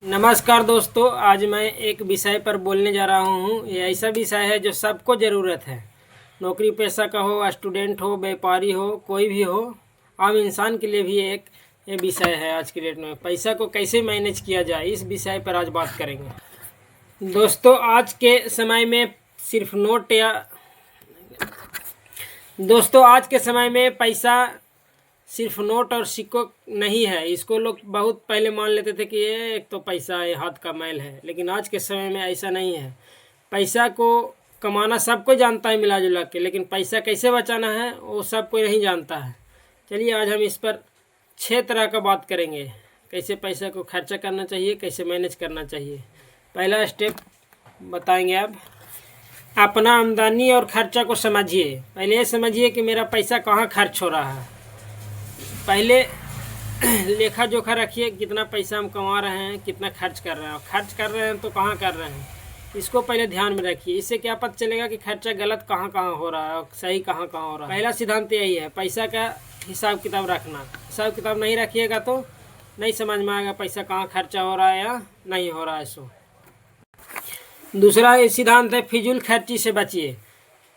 नमस्कार दोस्तों, आज मैं एक विषय पर बोलने जा रहा हूँ। ये ऐसा विषय है जो सबको ज़रूरत है। नौकरी पेशा का हो, स्टूडेंट हो, व्यापारी हो, कोई भी हो, आम इंसान के लिए भी एक ये विषय है। आज के डेट में पैसा को कैसे मैनेज किया जाए, इस विषय पर आज बात करेंगे। दोस्तों, आज के समय में सिर्फ नोट या आज के समय में पैसा सिर्फ नोट और सिक्कों नहीं है। इसको लोग बहुत पहले मान लेते थे कि ये एक तो पैसा है, हाथ का मैल है, लेकिन आज के समय में ऐसा नहीं है। पैसा को कमाना सबको जानता है मिला जुला के, लेकिन पैसा कैसे बचाना है वो सब कोई नहीं जानता है। चलिए आज हम इस पर 6 तरह का बात करेंगे, कैसे पैसा को खर्चा करना चाहिए, कैसे मैनेज करना चाहिए। पहला स्टेप बताएंगे। अब अपना आमदनी और खर्चा को समझिए। पहले ये समझिए कि मेरा पैसा कहाँ खर्च हो रहा है। पहले लेखा जोखा रखिए, कितना पैसा हम कमा रहे हैं, कितना खर्च कर रहे हैं। खर्च कर रहे हैं तो कहाँ कर रहे हैं, इसको पहले ध्यान में रखिए। इससे क्या पता चलेगा कि खर्चा गलत कहाँ कहाँ हो रहा है और सही कहाँ कहाँ हो रहा है। पहला सिद्धांत यही है, पैसा का हिसाब किताब रखना। हिसाब किताब नहीं रखिएगा तो नहीं समझ में आएगा पैसा कहाँ खर्चा हो रहा है या नहीं हो रहा है। सो दूसरा सिद्धांत है, फिजूल खर्ची से बचिए।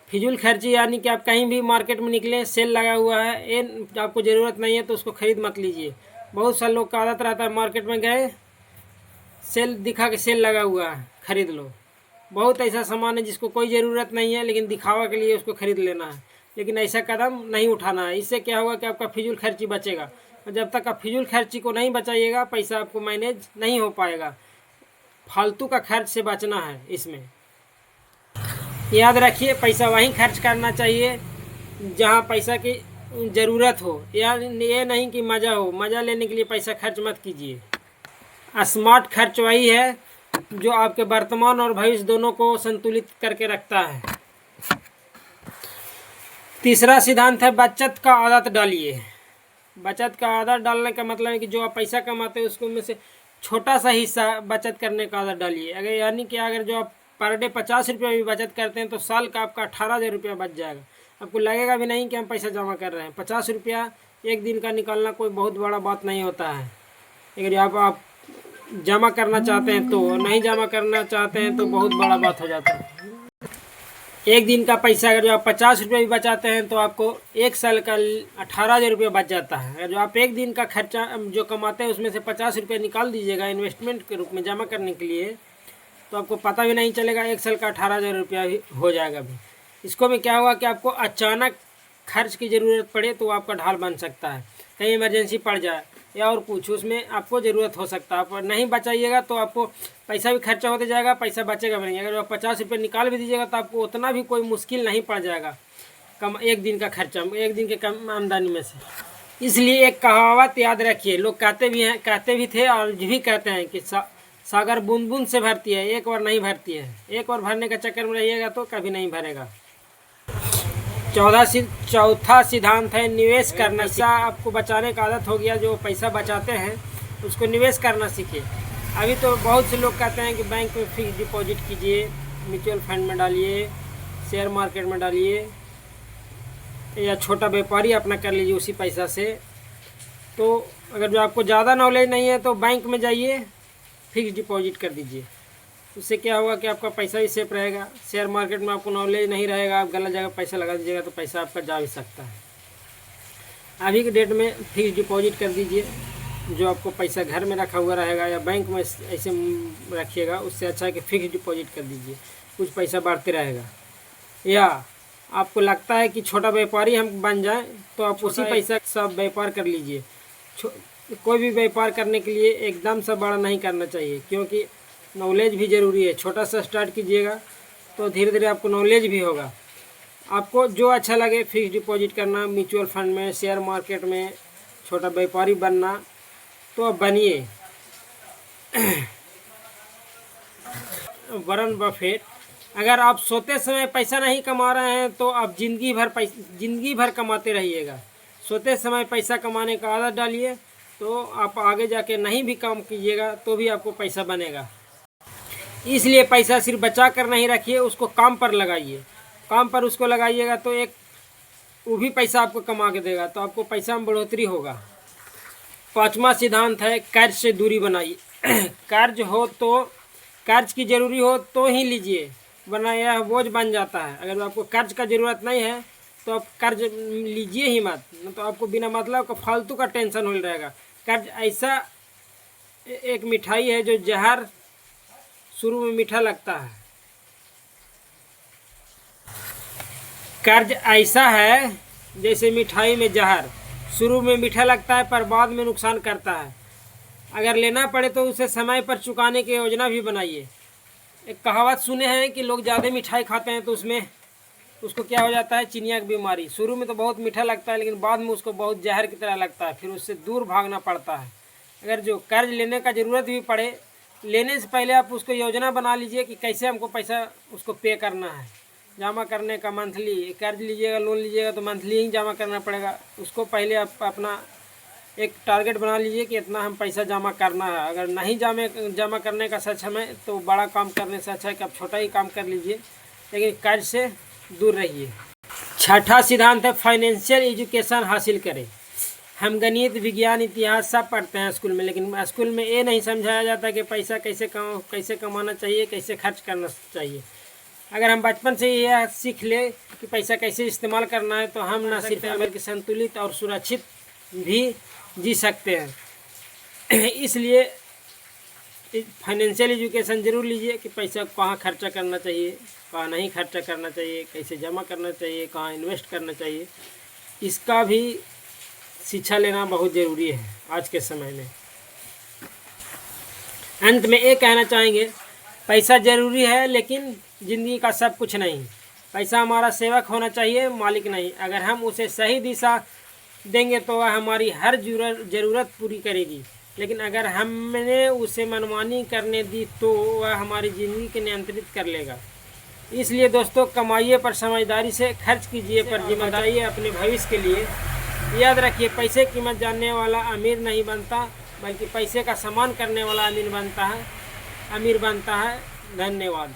फिजूल खर्ची यानी कि आप कहीं भी मार्केट में निकले, सेल लगा हुआ है, ये आपको ज़रूरत नहीं है तो उसको ख़रीद मत लीजिए। बहुत सारे लोग का आदत रहता है, मार्केट में गए, सेल दिखा के सेल लगा हुआ है, ख़रीद लो। बहुत ऐसा सामान है जिसको कोई ज़रूरत नहीं है, लेकिन दिखावा के लिए उसको ख़रीद लेना है। लेकिन ऐसा कदम नहीं उठाना है। इससे क्या होगा कि आपका फिजूल खर्ची बचेगा, और जब तक आप फिजूल खर्ची को नहीं बचाइएगा, पैसा आपको मैनेज नहीं हो पाएगा। फालतू का खर्च से बचना है। इसमें याद रखिए, पैसा वहीं खर्च करना चाहिए जहाँ पैसा की ज़रूरत हो, या ये नहीं कि मज़ा हो। मज़ा लेने के लिए पैसा खर्च मत कीजिए। स्मार्ट खर्च वही है जो आपके वर्तमान और भविष्य दोनों को संतुलित करके रखता है। तीसरा सिद्धांत है, बचत का आदत डालिए। बचत का आदत डालने का मतलब है कि जो आप पैसा कमाते हैं उसको में से छोटा सा हिस्सा बचत करने का आदत डालिए। अगर यानी कि अगर जो आप पर डे 50 रुपये भी बचत करते हैं तो साल का आपका 18,000 रुपया बच जाएगा। आपको लगेगा भी नहीं कि हम पैसा जमा कर रहे हैं। 50 रुपया एक दिन का निकालना कोई बहुत बड़ा बात नहीं होता है। अगर आप जमा करना चाहते हैं तो, नहीं जमा करना चाहते हैं तो बहुत बड़ा बात हो जाता है। एक दिन का पैसा अगर जो आप 50 रुपये भी बचाते हैं तो आपको एक साल का 18,000 रुपया बच जाता है। अगर जो आप एक दिन का खर्चा जो कमाते हैं उसमें से 50 रुपये निकाल दीजिएगा इन्वेस्टमेंट के रूप में जमा करने के लिए, तो आपको पता भी नहीं चलेगा, एक साल का 18,000 रुपया भी हो जाएगा भी। इसको में क्या होगा कि आपको अचानक खर्च की ज़रूरत पड़े तो आपका ढाल बन सकता है। कहीं इमरजेंसी पड़ जाए या और कुछ, उसमें आपको ज़रूरत हो सकता है। आप नहीं बचाइएगा तो आपको पैसा भी खर्चा होते जाएगा, पैसा बचेगा भी नहीं। अगर आप 50 रुपये निकाल भी दीजिएगा तो आपको उतना भी कोई मुश्किल नहीं पड़ जाएगा कम एक दिन का खर्चा, एक दिन के कम आमदनी में से। इसलिए एक कहावत याद रखिए, लोग कहते भी थे और भी कहते हैं कि सागर बूंद बूंद से भरती है, एक बार नहीं भरती है। एक बार भरने का चक्कर में रहिएगा तो कभी नहीं भरेगा। चौथा सिद्धांत है, निवेश करना। पैसा आपको बचाने का आदत हो गया, जो पैसा बचाते हैं उसको निवेश करना सीखिए। अभी तो बहुत से लोग कहते हैं कि बैंक में फिक्स डिपॉजिट कीजिए, म्यूचुअल फंड में डालिए, शेयर मार्केट में डालिए, या छोटा व्यापारी अपना कर लीजिए उसी पैसा से। तो अगर जो आपको ज़्यादा नॉलेज नहीं है तो बैंक में जाइए, फिक्स डिपॉजिट कर दीजिए। उससे क्या होगा कि आपका पैसा भी सेफ रहेगा। शेयर मार्केट में आपको नॉलेज नहीं रहेगा, आप गलत जगह पैसा लगा दीजिएगा तो पैसा आपका जा भी सकता है। अभी के डेट में फिक्स डिपॉजिट कर दीजिए, जो आपको पैसा घर में रखा हुआ रहेगा या बैंक में ऐसे रखिएगा, उससे अच्छा है कि फिक्स डिपॉजिट कर दीजिए, कुछ पैसा बढ़ते रहेगा। या आपको लगता है कि छोटा व्यापारी हम बन जाएं तो आप उसी पैसा सब व्यापार कर लीजिए। कोई भी व्यापार करने के लिए एकदम से बड़ा नहीं करना चाहिए, क्योंकि नॉलेज भी ज़रूरी है। छोटा सा स्टार्ट कीजिएगा तो धीरे धीरे आपको नॉलेज भी होगा। आपको जो अच्छा लगे, फिक्स डिपॉजिट करना, म्यूचुअल फंड में, शेयर मार्केट में, छोटा व्यापारी बनना, तो आप बनिए। वॉरेन बफेट, अगर आप सोते समय पैसा नहीं कमा रहे हैं तो आप ज़िंदगी भर कमाते रहिएगा। सोते समय पैसा कमाने का आदत डालिए, तो आप आगे जाके नहीं भी काम कीजिएगा तो भी आपको पैसा बनेगा। इसलिए पैसा सिर्फ बचा कर नहीं रखिए, उसको काम पर लगाइए। काम पर उसको लगाइएगा तो वो भी पैसा आपको कमा के देगा, तो आपको पैसा में बढ़ोतरी होगा। 5वां सिद्धांत है, कर्ज से दूरी बनाइए। कर्ज हो तो कर्ज की ज़रूरी हो तो ही लीजिए, वरना यह बोझ बन जाता है। अगर आपको कर्ज का ज़रूरत नहीं है तो आप कर्ज लीजिए ही मत, तो आपको बिना मतलब का फालतू का टेंशन हो रहेगा। कर्ज ऐसा एक मिठाई है जो जहर शुरू में मीठा लगता है। कर्ज ऐसा है जैसे मिठाई में जहर, शुरू में मीठा लगता है पर बाद में नुकसान करता है। अगर लेना पड़े तो उसे समय पर चुकाने की योजना भी बनाइए। एक कहावत सुने हैं कि लोग ज़्यादा मिठाई खाते हैं तो उसको क्या हो जाता है, चिनिया की बीमारी। शुरू में तो बहुत मीठा लगता है लेकिन बाद में उसको बहुत जहर की तरह लगता है, फिर उससे दूर भागना पड़ता है। अगर जो कर्ज लेने का ज़रूरत भी पड़े, लेने से पहले आप उसको योजना बना लीजिए कि कैसे हमको पैसा उसको पे करना है, जमा करने का। मंथली कर्ज लीजिएगा, लोन लीजिएगा तो मंथली ही जमा करना पड़ेगा। उसको पहले आप अपना एक टारगेट बना लीजिए कि इतना हम पैसा जमा करना है। अगर नहीं जमा करने का सक्षम है तो बड़ा काम करने से अच्छा है कि आप छोटा ही काम कर लीजिए, लेकिन कर्ज से दूर रहिए। छठा सिद्धांत है फाइनेंशियल एजुकेशन हासिल करें। हम गणित, विज्ञान, इतिहास सब पढ़ते हैं स्कूल में, लेकिन स्कूल में ये नहीं समझाया जाता कि पैसा कैसे कमाना चाहिए, कैसे खर्च करना चाहिए। अगर हम बचपन से यह सीख ले कि पैसा कैसे इस्तेमाल करना है तो हम न सिर्फ बल्कि संतुलित और सुरक्षित भी जी सकते हैं। इसलिए फाइनेंशियल एजुकेशन ज़रूर लीजिए कि पैसा कहाँ खर्चा करना चाहिए, कहाँ नहीं खर्चा करना चाहिए, कैसे जमा करना चाहिए, कहाँ इन्वेस्ट करना चाहिए। इसका भी शिक्षा लेना बहुत ज़रूरी है आज के समय में। अंत में ये कहना चाहेंगे, पैसा ज़रूरी है लेकिन ज़िंदगी का सब कुछ नहीं। पैसा हमारा सेवक होना चाहिए, मालिक नहीं। अगर हम उसे सही दिशा देंगे तो वह हमारी हर ज़रूरत पूरी करेगी, लेकिन अगर हमने उसे मनमानी करने दी तो वह हमारी ज़िंदगी को नियंत्रित कर लेगा। इसलिए दोस्तों, कमाइए पर समझदारी से, खर्च कीजिए पर जिम्मेदारी अपने भविष्य के लिए। याद रखिए, पैसे की कीमत जानने वाला अमीर नहीं बनता, बल्कि पैसे का सम्मान करने वाला अमीर बनता है। धन्यवाद।